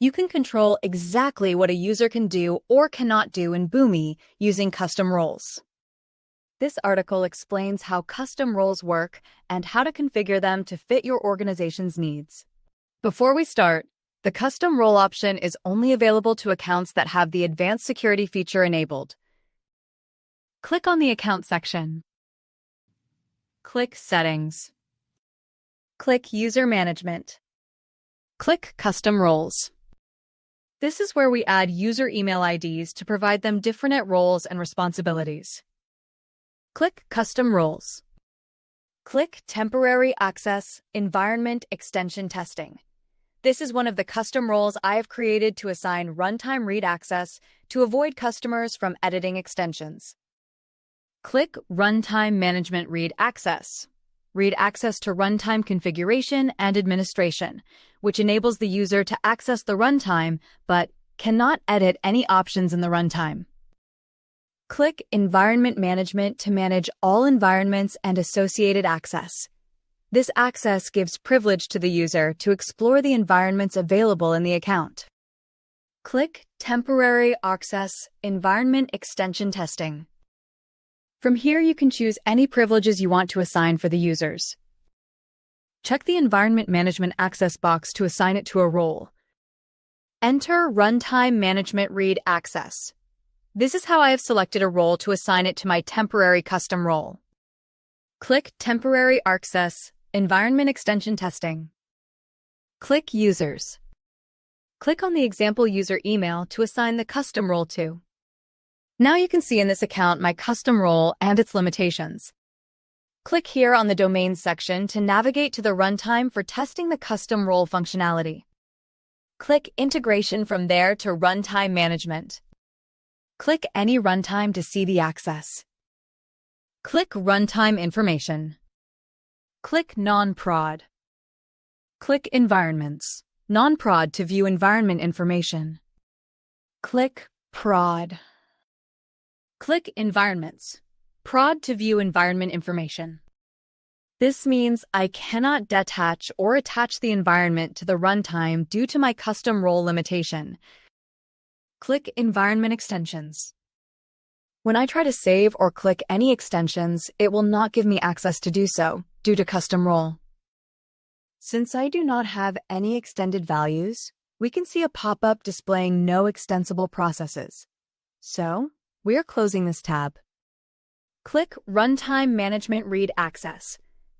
You can control exactly what a user can do or cannot do in Boomi using custom roles. This article explains how custom roles work and how to configure them to fit your organization's needs. Before we start, the custom role option is only available to accounts that have the advanced security feature enabled. Click on the Account section. Click Settings. Click User Management. Click Custom Roles. This is where we add user email IDs to provide them different roles and responsibilities. Click Custom Roles. Click Temporary Access Environment Extension Testing. This is one of the custom roles I have created to assign runtime read access to avoid customers from editing extensions. Click Runtime Management Read Access. Read access to runtime configuration and administration, which enables the user to access the runtime but cannot edit any options in the runtime. Click Environment Management to manage all environments and associated access. This access gives privilege to the user to explore the environments available in the account. Click Temporary Access Environment Extension Testing. From here, you can choose any privileges you want to assign for the users. Check the Environment Management Access box to assign it to a role. Enter Runtime Management Read Access. This is how I have selected a role to assign it to my temporary custom role. Click Temporary Access Environment Extension Testing. Click Users. Click on the example user email to assign the custom role to. Now you can see in this account my custom role and its limitations. Click here on the Domains section to navigate to the runtime for testing the custom role functionality. Click Integration from there to Runtime Management. Click any runtime to see the access. Click Runtime Information. Click Non-Prod. Click Environments. Non-Prod to view environment information. Click Prod. Click Environments. Prod to view environment information. This means I cannot detach or attach the environment to the runtime due to my custom role limitation. Click Environment Extensions. When I try to save or click any extensions, it will not give me access to do so due to custom role. Since I do not have any extended values, we can see a pop-up displaying no extensible processes. So, we are closing this tab. Click Runtime Management Read Access.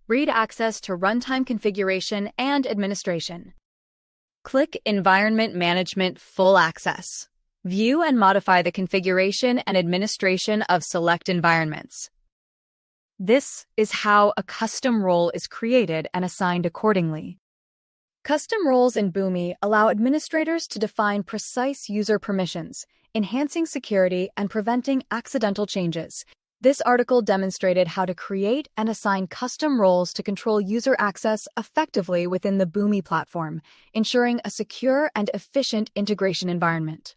Read access to runtime configuration and administration. Click Environment Management Full Access. View and modify the configuration and administration of select environments. This is how a custom role is created and assigned accordingly. Custom roles in Boomi allow administrators to define precise user permissions, enhancing security and preventing accidental changes. This article demonstrated how to create and assign custom roles to control user access effectively within the Boomi platform, ensuring a secure and efficient integration environment.